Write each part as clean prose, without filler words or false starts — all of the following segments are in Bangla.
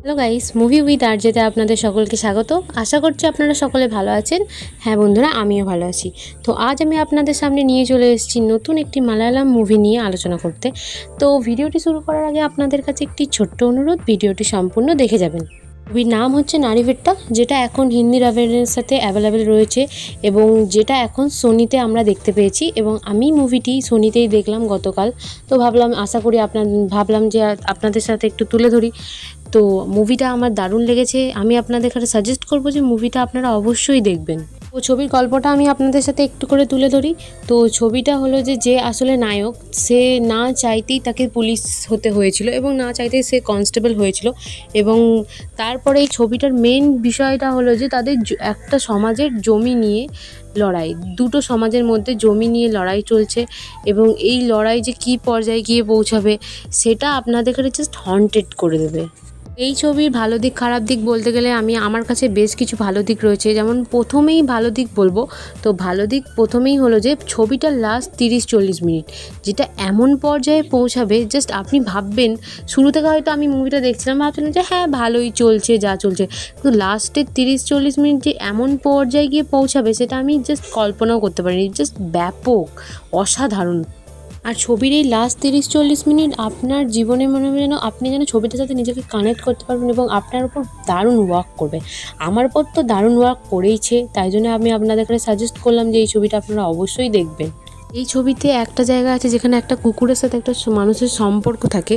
হ্যালো গাইস, মুভি উইথ আরজেতে আপনাদের সকলকে স্বাগত। আশা করছি আপনারা সকলে ভালো আছেন। হ্যাঁ বন্ধুরা, আমিও ভালো আছি। তো আজ আমি আপনাদের সামনে নিয়ে চলে এসেছি নতুন একটি মালায়ালাম মুভি নিয়ে আলোচনা করতে। তো ভিডিওটি শুরু করার আগে আপনাদের কাছে একটি ছোট্ট অনুরোধ, ভিডিওটি সম্পূর্ণ দেখে যাবেন। মুভির নাম হচ্ছে নারীভেট্টা, যেটা এখন হিন্দি ডাবের সাথে অ্যাভেলেবেল রয়েছে এবং যেটা এখন সোনিতে আমরা দেখতে পেয়েছি এবং আমি মুভিটি সোনিতেই দেখলাম গতকাল। তো ভাবলাম যে আপনাদের সাথে একটু তুলে ধরি। তো মুভিটা আমার দারুণ লেগেছে। আমি আপনাদের কাছে সাজেস্ট করব যে মুভিটা আপনারা অবশ্যই দেখবেন। ও ছবির গল্পটা আমি আপনাদের সাথে একটু করে তুলে ধরি। তো ছবিটা হলো যে আসলে নায়ক, সে না চাইতেই তাকে পুলিশ হতে হয়েছিল এবং না চাইতেই সে কনস্টেবল হয়েছিল। এবং তারপরে এই ছবিটার মেন বিষয়টা হলো যে তাদের একটা সমাজের জমি নিয়ে লড়াই, দুটো সমাজের মধ্যে জমি নিয়ে লড়াই চলছে এবং এই লড়াই যে কী পর্যায়ে গিয়ে পৌঁছাবে সেটা আপনাদের কাছে জাস্ট হন্টেড করে দেবে। এই ছবির ভালো দিক খারাপ দিক বলতে গেলে আমার কাছে বেশ কিছু ভালো দিক রয়েছে। যেমন প্রথমেই ভালো দিক বলবো, তো ভালো দিক প্রথমেই হলো যে ছবিটার লাস্ট 30-40 মিনিট যেটা এমন পর্যায়ে পৌঁছাবে, জাস্ট আপনি ভাববেন, শুরু থেকে হয়তো আমি মুভিটা দেখছিলাম ভাবছিলাম যে হ্যাঁ ভালোই চলছে যা চলছে, কিন্তু লাস্টের 30-40 মিনিট যে এমন পর্যায়ে গিয়ে পৌঁছাবে সেটা আমি জাস্ট কল্পনাও করতে পারিনি। জাস্ট ব্যাপক, অসাধারণ। আর ছবির এই লাস্ট 30-40 মিনিট আপনার জীবনে মনে হবে যেন আপনি যেন ছবিটার সাথে নিজেকে কানেক্ট করতে পারবেন এবং আপনার উপর দারুণ ওয়ার্ক করবে। আমার উপর তো দারুণ ওয়ার্ক করেইছে, তাই জন্য আমি আপনাদের কাছে সাজেস্ট করলাম যে এই ছবিটা আপনারা অবশ্যই দেখবেন। এই ছবিতে একটা জায়গা আছে যেখানে একটা কুকুরের সাথে একটা মানুষের সম্পর্ক থাকে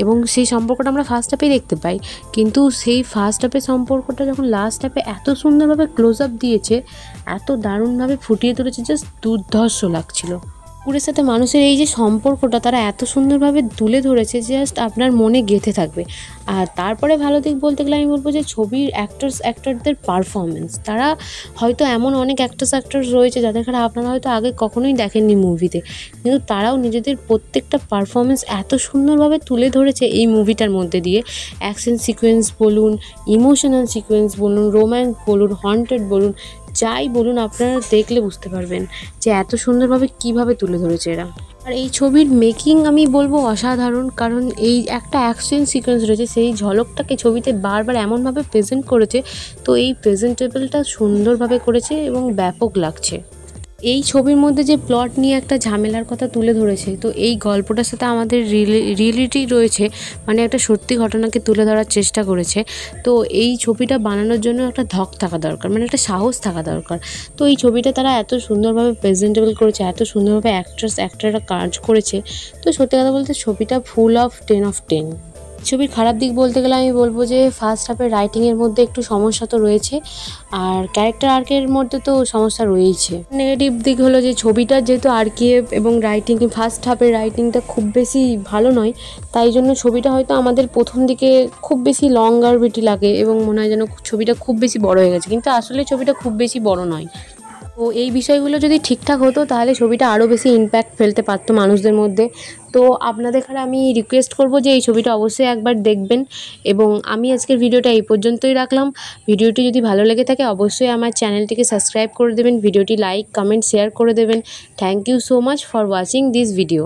এবং সেই সম্পর্কটা আমরা ফার্স্ট হাফেই দেখতে পাই, কিন্তু সেই ফার্স্ট হাফের সম্পর্কটা যখন লাস্ট হাফে এত সুন্দরভাবে ক্লোজ আপ দিয়েছে, এত দারুণভাবে ফুটিয়ে তুলেছে, জাস্ট দুর্ধর্ষ লাগছিল। কুকুরের সাথে মানুষের এই যে সম্পর্কটা তারা এত সুন্দরভাবে তুলে ধরেছে, জাস্ট আপনার মনে গেঁথে থাকবে। আর তারপরে ভালো দিক বলতে গেলে আমি বলবো যে ছবির অ্যাক্টরদের পারফরমেন্স, তারা হয়তো এমন অনেক অ্যাক্টরস রয়েছে যাদের আপনারা হয়তো আগে কখনোই দেখেননি মুভিতে, কিন্তু তারাও নিজেদের প্রত্যেকটা পারফরমেন্স এত সুন্দরভাবে তুলে ধরেছে এই মুভিটার মধ্যে দিয়ে। অ্যাকশন সিকোয়েন্স বলুন, ইমোশনাল সিকোয়েন্স বলুন, রোম্যান্স বলুন, হন্টেড বলুন, যাই বলুন আপনারা দেখলে বুঝতে পারবেন যে এত সুন্দরভাবে কিভাবে তুলে ধরেছে এরা। আর এই ছবির মেকিং আমি বলবো অসাধারণ, কারণ এই একটা অ্যাকশন সিকোয়েন্স রয়েছে, সেই ঝলকটাকে ছবিতে বারবার এমনভাবে প্রেজেন্ট করেছে, তো এই প্রেজেন্টেবলটা সুন্দরভাবে করেছে এবং ব্যাপক লাগছে। এই ছবির মধ্যে যে প্লট নিয়ে একটা ঝামেলার কথা তুলে ধরেছে, তো এই গল্পটার সাথে আমাদের রিয়েলিটি রয়েছে, মানে একটা সত্যি ঘটনাকে তুলে ধরার চেষ্টা করেছে। তো এই ছবিটা বানানোর জন্য একটা ধক থাকা দরকার, মানে একটা সাহস থাকা দরকার। তো এই ছবিটা তারা এত সুন্দরভাবে প্রেজেন্টেবল করেছে, এত সুন্দরভাবে অ্যাক্টররা কাজ করেছে। তো সত্যি কথা বলতে ছবিটা ফুল অফ 10/10। ছবির খারাপ দিক বলতে গেলে আমি বলবো যে ফার্স্ট হাফের রাইটিংয়ের মধ্যে একটু সমস্যা তো রয়েছে, আর ক্যারেক্টার আর্কের মধ্যে তো সমস্যা রয়েইছে। নেগেটিভ দিক হলো যে ছবিটার যেহেতু আরকিএফ এবং রাইটিং, ফার্স্ট হাফের রাইটিংটা খুব বেশি ভালো নয়, তাই জন্য ছবিটা হয়তো আমাদের প্রথম দিকে খুব বেশি লঙ্গারভিটি লাগে এবং মনে হয় যেন ছবিটা খুব বেশি বড় হয়ে গেছে, কিন্তু আসলে ছবিটা খুব বেশি বড় নয়। তো এই বিষয়গুলো যদি ঠিকঠাক হতো তাহলে ছবিটা আরও বেশি ইম্প্যাক্ট ফেলতে পারতো মানুষদের মধ্যে। তো আপনাদের এখানে আমি রিকোয়েস্ট করব যে এই ছবিটা অবশ্যই একবার দেখবেন এবং আমি আজকের ভিডিওটা এই পর্যন্তই রাখলাম। ভিডিওটি যদি ভালো লেগে থাকে অবশ্যই আমার চ্যানেলটিকে সাবস্ক্রাইব করে দেবেন, ভিডিওটি লাইক, কমেন্ট, শেয়ার করে দেবেন। Thank you so much for watching this video.